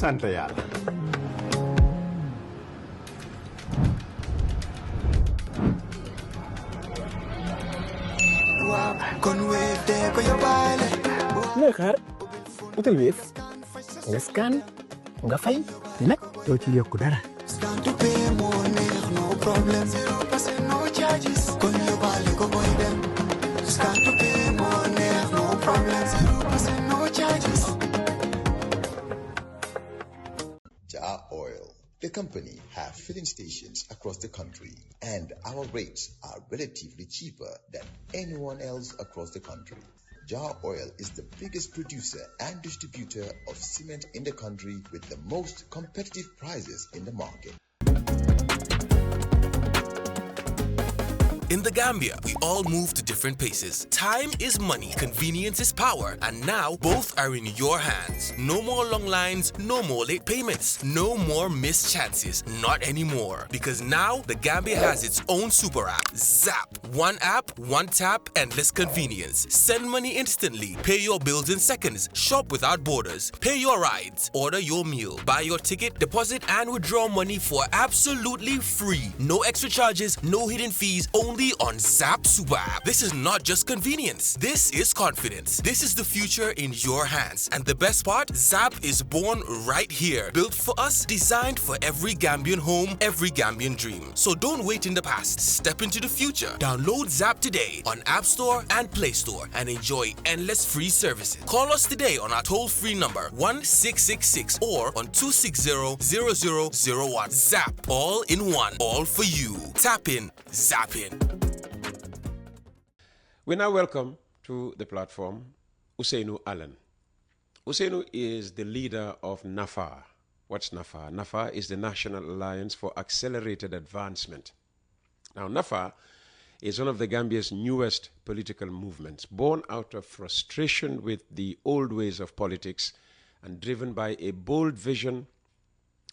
sant yàlla. looy xaar utal Wave nga scan nga fay te nag doo ci yokku dara. Jar Oil, the company, have filling stations across the country, and our rates are relatively cheaper than anyone else across the country. Jar Oil is the biggest producer and distributor of cement in the country with the most competitive prices in the market. In the Gambia, we all move to different paces. Time is money, convenience is power, and now both are in your hands. No more long lines, no more late payments, no more missed chances. Not anymore. Because now the Gambia has its own super app, Zap. One app, one tap, endless convenience. Send money instantly, pay your bills in seconds, shop without borders, pay your rides, order your meal, buy your ticket, deposit and withdraw money for absolutely free. No extra charges, no hidden fees, only on Zap Super App. This is not just convenience. This is confidence. This is the future in your hands. And the best part, Zap is born right here. Built for us, designed for every Gambian home, every Gambian dream. So don't wait in the past. Step into the future. Download Zap today on App Store and Play Store and enjoy endless free services. Call us today on our toll-free number 1666 or on 260-0001. Zap, all in one, all for you. Tap in, zap in. We now welcome to the platform Usenu Allen. Usenu is the leader of NAFAA. What's NAFAA? NAFAA is the National Alliance for Accelerated Advancement. Now, NAFAA is one of the Gambia's newest political movements, born out of frustration with the old ways of politics and driven by a bold vision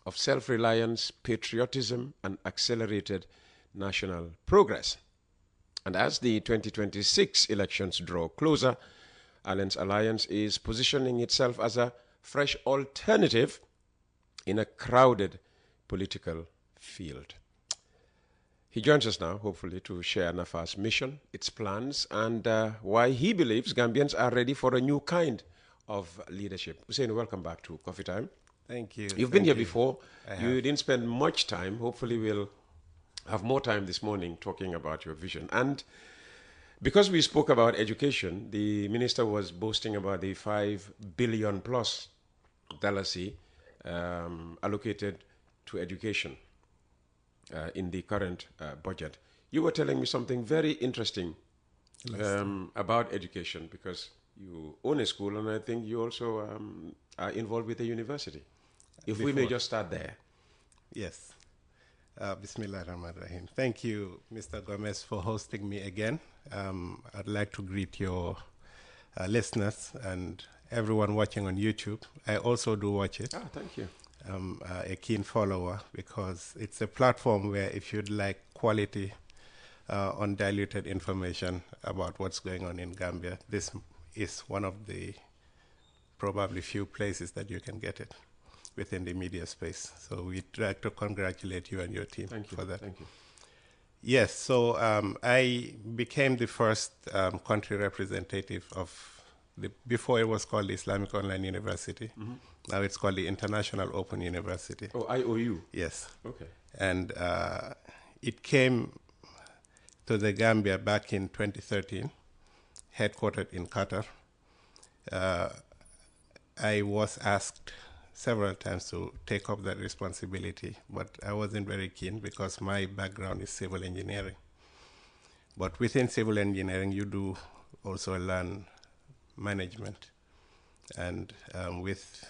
of self-reliance, patriotism, and accelerated national progress. And as the 2026 elections draw closer, Allen's alliance is positioning itself as a fresh alternative in a crowded political field. He joins us now, hopefully, to share NAFA's mission, its plans, and why he believes Gambians are ready for a new kind of leadership. Usenu, welcome back to Coffee Time. Thank you. You've been here before. You didn't spend much time. Hopefully, we'll have more time this morning talking about your vision. And because we spoke about education, the minister was boasting about the $5 billion plus allocated to education in the current budget. You were telling me something very interesting about education, because you own a school and I think you also are involved with a university. If we may just start there. Yes. Bismillah ar-Rahman ar-Rahim. Thank you, Mr. Gomez, for hosting me again. I'd like to greet your listeners and everyone watching on YouTube. I also do watch it. Thank you. I'm a keen follower because it's a platform where if you'd like quality, undiluted information about what's going on in Gambia, this is one of the probably few places that you can get it within the media space. So we'd like to congratulate you and your team for that. Thank you. Yes, so I became the first country representative of before it was called the Islamic Online University. Mm-hmm. Now it's called the International Open University. Oh, IOU? Yes. Okay. And it came to the Gambia back in 2013, headquartered in Qatar. I was asked several times to take up that responsibility, but I wasn't very keen because my background is civil engineering. But within civil engineering, you do also learn management. And with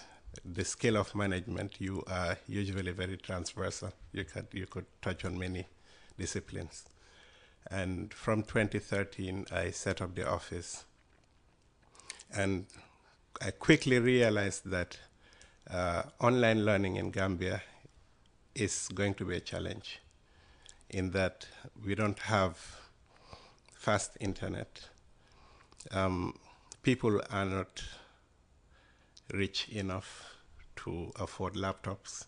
the skill of management, you are usually very transversal. You could touch on many disciplines. And from 2013, I set up the office. And I quickly realized that online learning in Gambia is going to be a challenge in that we don't have fast internet. People are not rich enough to afford laptops.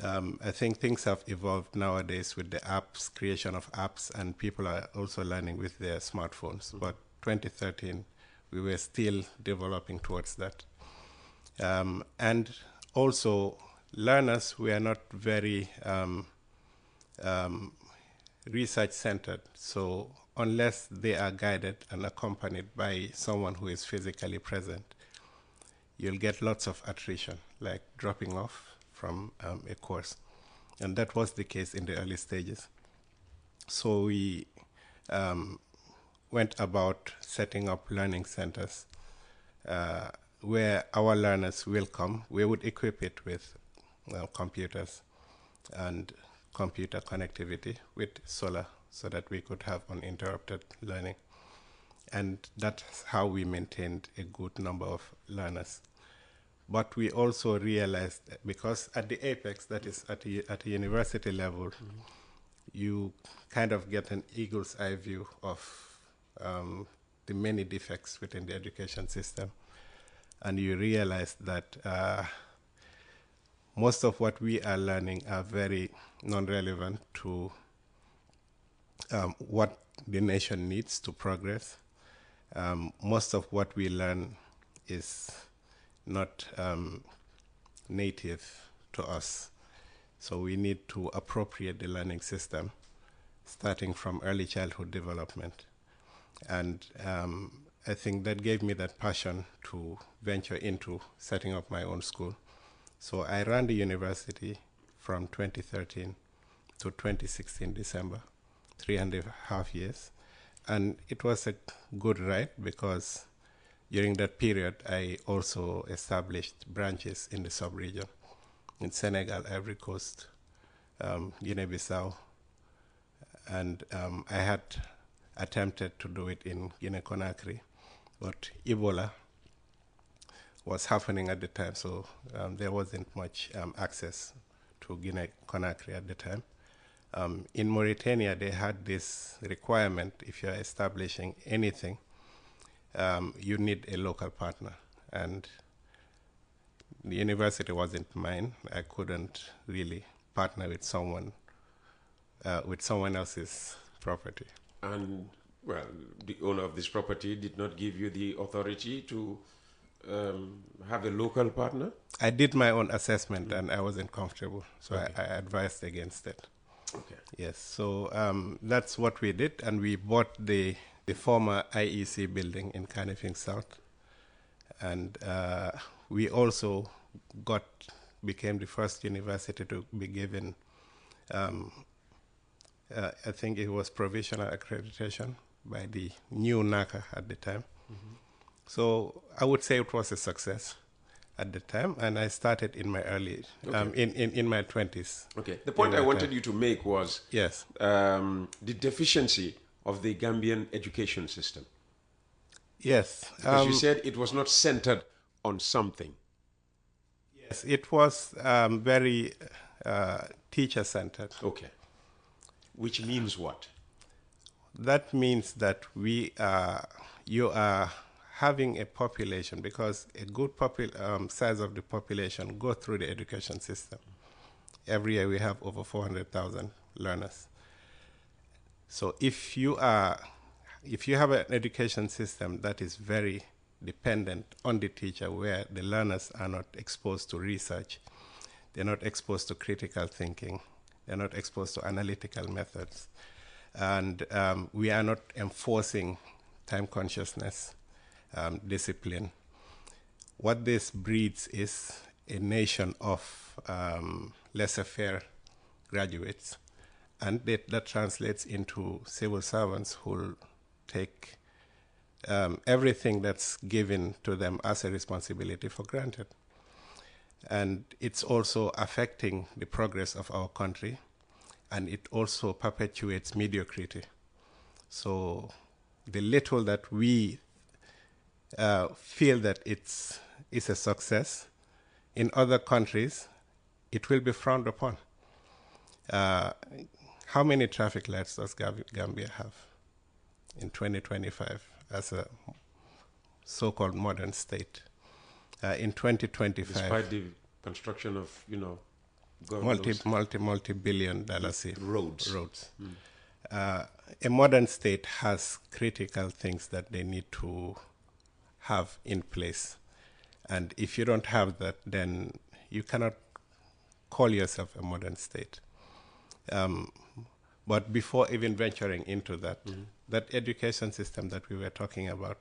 I think things have evolved nowadays with the apps, creation of apps, and people are also learning with their smartphones. Mm-hmm. But 2013, we were still developing towards that. And also, learners were not very research-centered. So unless they are guided and accompanied by someone who is physically present, you'll get lots of attrition, like dropping off from a course. And that was the case in the early stages. So we went about setting up learning centers where our learners will come. We would equip it with computers and computer connectivity with solar so that we could have uninterrupted learning. And that's how we maintained a good number of learners. But we also realized that because at the apex, that is at the university level, mm-hmm. you kind of get an eagle's eye view of the many defects within the education system. And you realize that most of what we are learning are very non-relevant to what the nation needs to progress. Most of what we learn is not native to us. So we need to appropriate the learning system, starting from early childhood development. And I think that gave me that passion to venture into setting up my own school. So I ran the university from 2013 to 2016 December, 3.5 years. And it was a good ride because during that period, I also established branches in the sub-region, in Senegal, Ivory Coast, Guinea-Bissau, and I had attempted to do it in Guinea-Conakry, but Ebola was happening at the time, so there wasn't much access to Guinea-Conakry at the time. In Mauritania, they had this requirement, if you're establishing anything, you need a local partner. And the university wasn't mine. I couldn't really partner with someone else's property. And, well, the owner of this property did not give you the authority to have a local partner? I did my own assessment and I wasn't comfortable, so okay. I advised against it. Okay. Yes, so that's what we did, and we bought the former IEC building in Kanifing South, and we also became the first university to be given, I think it was provisional accreditation by the new NAFA at the time. Mm-hmm. So I would say it was a success at the time, and I started in my early, in my 20s. Okay. The point I wanted you to make was yes, the deficiency of the Gambian education system. Yes. Because you said it was not centered on something. Yes, it was very teacher-centered. Okay. Which means what? That means that you are having a population, because a good size of the population go through the education system. Every year we have over 400,000 learners. So if you have an education system that is very dependent on the teacher, where the learners are not exposed to research, they're not exposed to critical thinking, they're not exposed to analytical methods, and we are not enforcing time consciousness, discipline. What this breeds is a nation of laissez-faire graduates, and that translates into civil servants who will take everything that's given to them as a responsibility for granted. And it's also affecting the progress of our country, and it also perpetuates mediocrity. So the little that we feel that it's a success, in other countries, it will be frowned upon. How many traffic lights does Gambia have in 2025 as a so-called modern state? in 2025. Despite the construction of, multi-billion dollars roads. A modern state has critical things that they need to have in place. And if you don't have that, then you cannot call yourself a modern state. But before even venturing into that, that education system that we were talking about,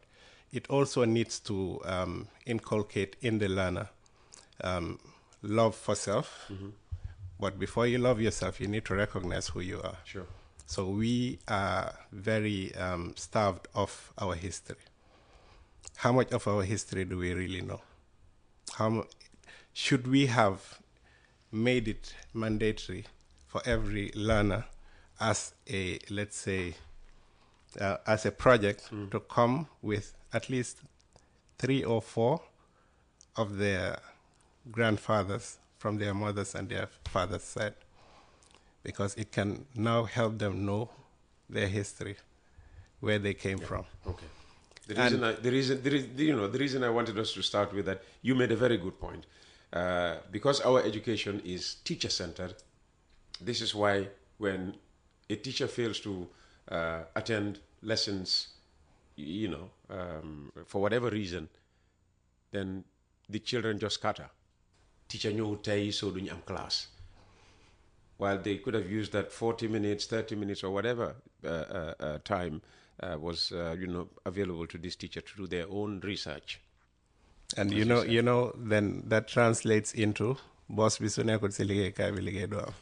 it also needs to inculcate in the learner love for self. But before you love yourself, you need to recognize who you are. Sure. So we are very starved of our history. How much of our history do we really know? Should we have made it mandatory for every learner as a, let's say, as a project to come with at least 3 or 4 of their grandfathers from their mothers and their fathers' side, because it can now help them know their history, where they came from. Okay. The reason I wanted us to start with that, you made a very good point. Because our education is teacher-centered, this is why when a teacher fails to attend lessons, for whatever reason, then the children just scatter. Teacher ñëw tey so duñ am class. While they could have used that 40 minutes, 30 minutes, or whatever time was available to this teacher to do their own research. And then that translates into boss bi su nekkul si liggéeykaay bi liggéey do am.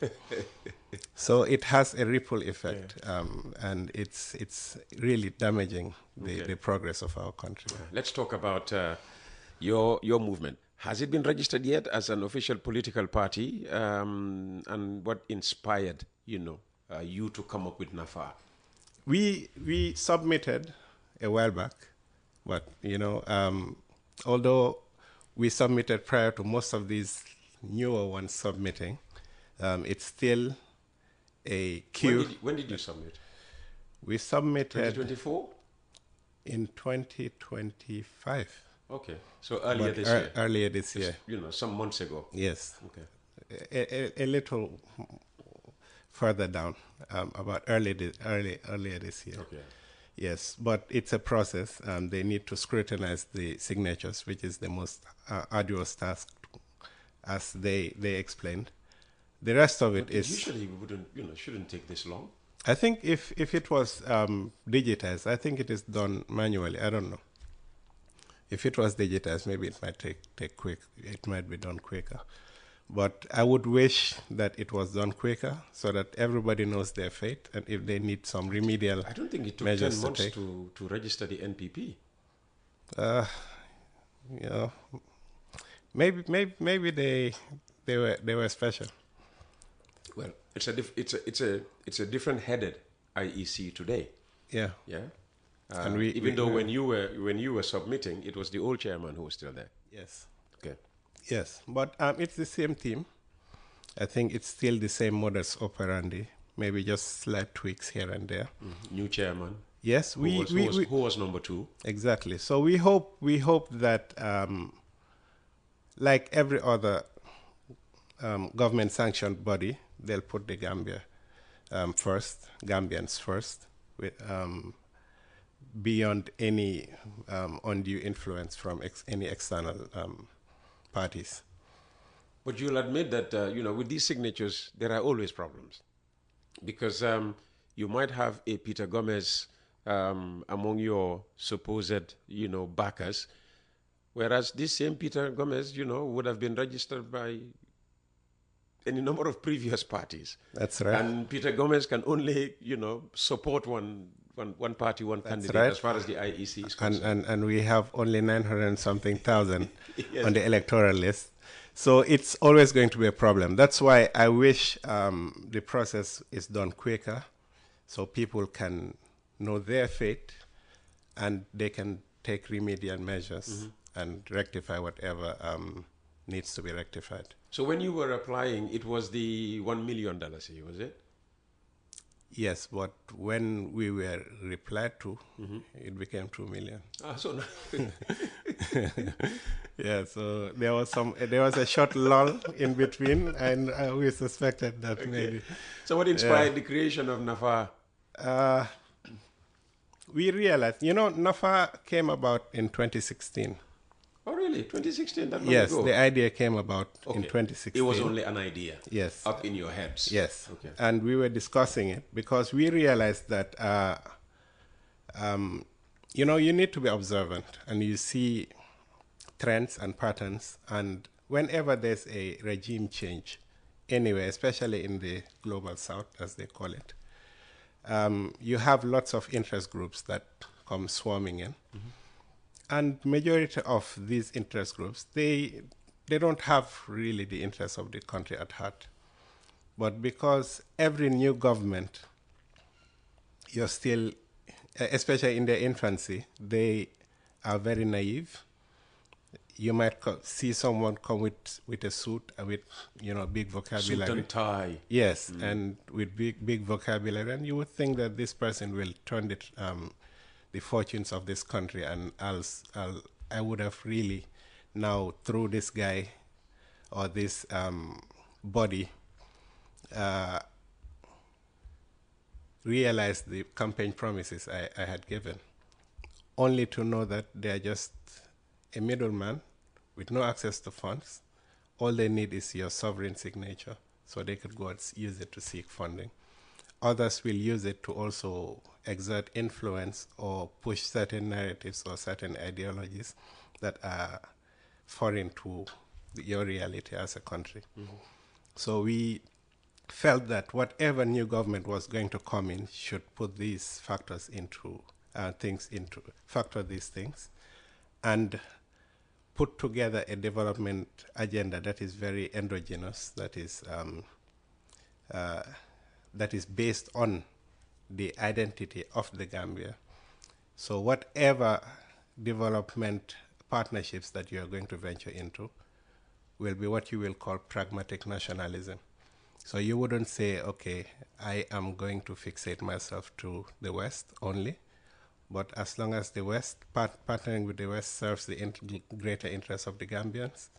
So it has a ripple effect, and it's really damaging the progress of our country. Let's talk about your movement. Has it been registered yet as an official political party? And what inspired you to come up with NAFA? We submitted a while back, but although we submitted prior to most of these newer ones submitting, it's still a queue. When did you submit? We submitted 2024? In 2025. Okay, so earlier this year. Earlier this year. Some months ago. Yes. Okay. A little further down, about earlier this year. Okay. Yes, but it's a process. They need to scrutinize the signatures, which is the most arduous task, as they explained. The rest of it is usually shouldn't take this long. I think if it was digitized, I think it is done manually. I don't know. If it was digitized, maybe it might take quick. It might be done quicker. But I would wish that it was done quicker so that everybody knows their fate, and if they need some remedial I don't think it took 10 measures months to take. to register the NPP. Maybe they were special. Well, it's a different headed IEC today. Yeah. Yeah. And even though when you were submitting, it was the old chairman who was still there. Yes. Okay. Yes, but it's the same team. I think it's still the same modus operandi, maybe just slight tweaks here and there. New chairman. Yes, who was number 2? Exactly. So we hope that like every other government sanctioned body, they'll put the Gambia first, Gambians first, with beyond any undue influence from any external parties. But you'll admit that with these signatures there are always problems, because you might have a Peter Gomez among your supposed backers, whereas this same Peter Gomez would have been registered by any number of previous parties. That's right. And Peter Gomez can only support one party, one candidate, right. as far as the IEC is concerned. And we have only 900 and something thousand Yes. on the electoral list. So it's always going to be a problem. That's why I wish the process is done quicker, so people can know their fate and they can take remedial measures and rectify whatever needs to be rectified. So when you were applying, it was the $1 million, was it? Yes, but when we were replied to, it became 2 million. Ah, so no. Yeah, so there was a short lull in between, and we suspected that maybe. So what inspired the creation of NAFA? We realized, NAFA came about in 2016. Oh, really? 2016? That long Yes, ago? the idea came about in 2016. It was only an idea. Yes. Up in your heads. Yes. Okay. And we were discussing it because we realized that, you need to be observant and you see trends and patterns. And whenever there's a regime change anywhere, especially in the global south, as they call it, you have lots of interest groups that come swarming in. And majority of these interest groups, they don't have really the interests of the country at heart. But because every new government, you're still, especially in their infancy, they are very naive. You might see someone come with a suit and with, big vocabulary. Suit and tie. Yes, and with big vocabulary. And you would think that this person will turn the fortunes of this country, and I would have really now, through this guy or this body, realized the campaign promises I had given, only to know that they are just a middleman with no access to funds. All they need is your sovereign signature, so they could go and use it to seek funding. Others will use it to also exert influence or push certain narratives or certain ideologies that are foreign to your reality as a country. So we felt that whatever new government was going to come in should put these factors factor these things, and put together a development agenda that is very endogenous, that is based on the identity of the Gambia. So whatever development partnerships that you are going to venture into will be what you will call pragmatic nationalism. So you wouldn't say, okay, I am going to fixate myself to the West only, but as long as the West, partnering with the West serves the greater interests of the Gambians,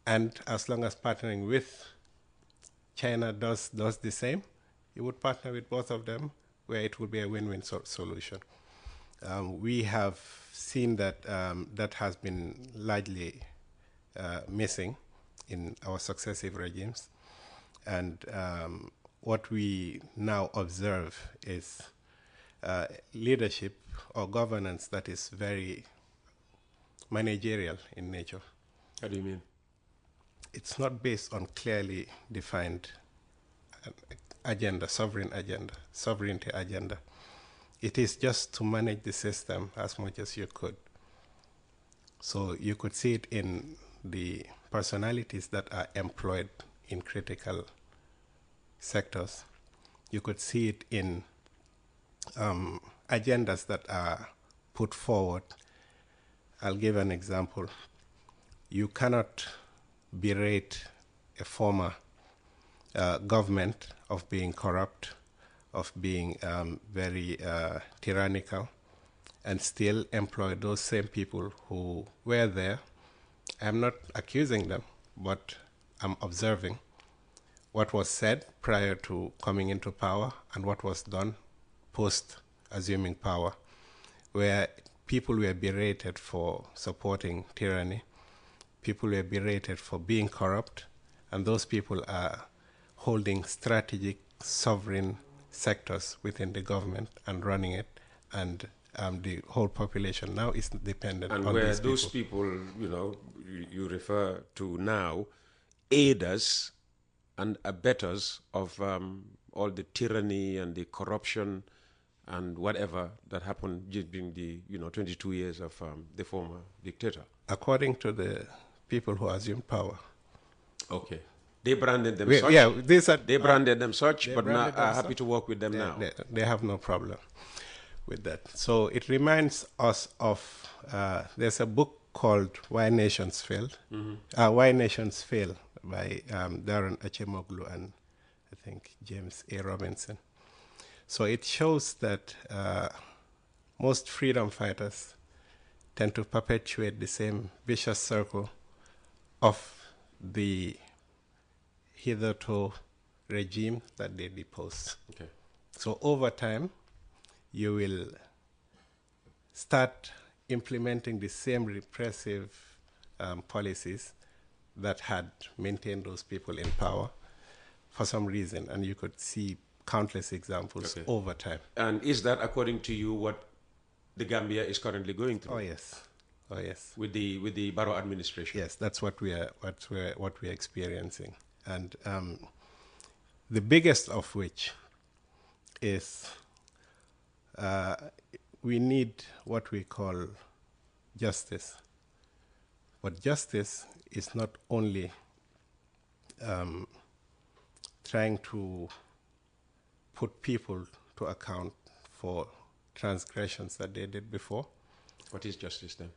and as long as partnering with China does the same, you would partner with both of them, where it would be a win-win solution. We have seen that that has been largely missing in our successive regimes. And what we now observe is leadership or governance that is very managerial in nature. How do you mean? It's not based on clearly defined sovereignty agenda. It is just to manage the system as much as you could. So you could see it in the personalities that are employed in critical sectors. You could see it in agendas that are put forward. I'll give an example. You cannot berate a former government of being corrupt, of being very tyrannical, and still employ those same people who were there. I'm not accusing them, but I'm observing what was said prior to coming into power and what was done post assuming power, where people were berated for supporting tyranny, people were berated for being corrupt, and those people are holding strategic sovereign sectors within the government and running it, and the whole population now is dependent on these people. And where those people, you refer to now, aiders and abettors of all the tyranny and the corruption and whatever that happened during the 22 years of the former dictator. According to the people who assumed power. Okay. They branded them such. Yeah, they branded them such, but now are happy to work with them now. They have no problem with that. So it reminds us of, there's a book called Why Nations Fail, Why Nations Fail by Darren Achemoglu and I think James A. Robinson. So it shows that most freedom fighters tend to perpetuate the same vicious circle of the hitherto regime that they depose. Okay. So over time, you will start implementing the same repressive policies that had maintained those people in power for some reason, and you could see countless examples over time. And is that, according to you, what the Gambia is currently going through? Oh yes, oh yes. With the Barrow administration. Yes, that's what we're experiencing, and the biggest of which is we need what we call justice. But justice is not only trying to put people to account for transgressions that they did before. What is justice then?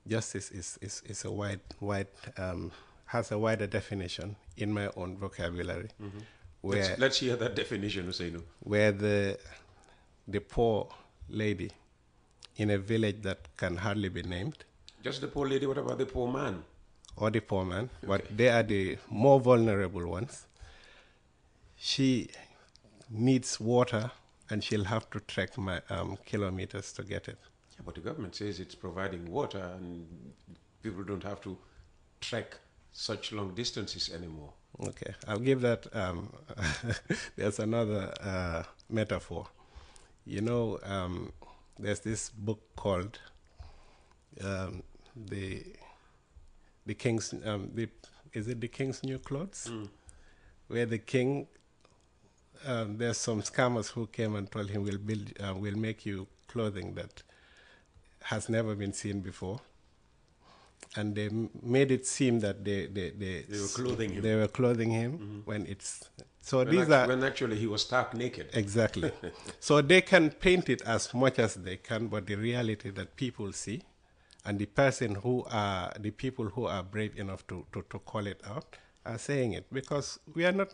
Justice is a wide has a wider definition in my own vocabulary. Mm-hmm. Where let's hear that definition, Usenu. Where the poor lady in a village that can hardly be named. Just the poor lady, what about the poor man? Or the poor man, but they are the more vulnerable ones. She needs water and she'll have to trek kilometers to get it. Yeah, but the government says it's providing water and people don't have to trek such long distances anymore. Okay, I'll give that. There's another metaphor. You know, there's this book called the King's. Is it the King's New Clothes? Mm. Where the king, there's some scammers who came and told him, "We'll make you clothing that has never been seen before." And they made it seem that they were clothing him. They were clothing him mm-hmm. when it's so when actually he was stark naked. Exactly. So they can paint it as much as they can, but the reality that people see, and the people who are brave enough to call it out are saying it, because we are not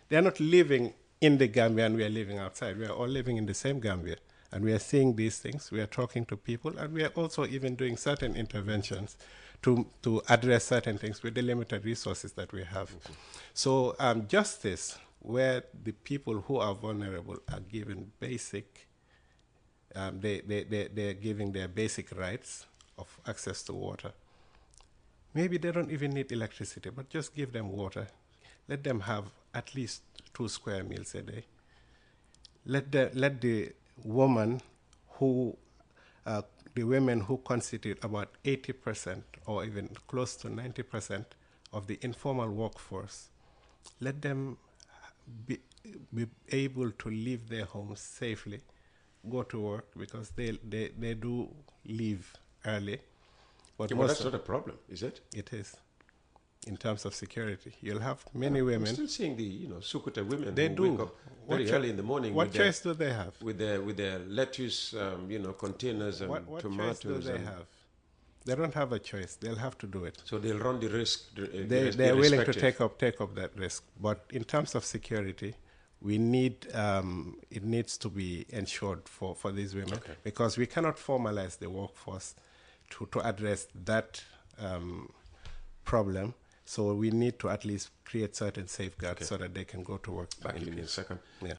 they are not living in the Gambia and we are living outside. We are all living in the same Gambia. And we are seeing these things, we are talking to people, and we are also even doing certain interventions to address certain things with the limited resources that we have. Mm-hmm. So justice, where the people who are vulnerable are given basic, they're giving their basic rights of access to water. Maybe they don't even need electricity, but just give them water. Let them have at least 2 square meals a day. Let the women who constitute about 80% or even close to 90% of the informal workforce, let them be able to leave their homes safely, go to work, because they do leave early. But that's not a problem, is it? It is. In terms of security, you'll have many women. I'm still seeing the Sukuta women. They do wake up very early in the morning. What choice do they have? With their lettuce, containers and what tomatoes. Choice do they have? They don't have a choice. They'll have to do it. So they'll run the risk. They're willing to take up that risk. But in terms of security, we need it needs to be ensured for these women, because we cannot formalize the workforce to address that problem. So we need to at least create certain safeguards so that they can go to work. Back in a second. Yeah.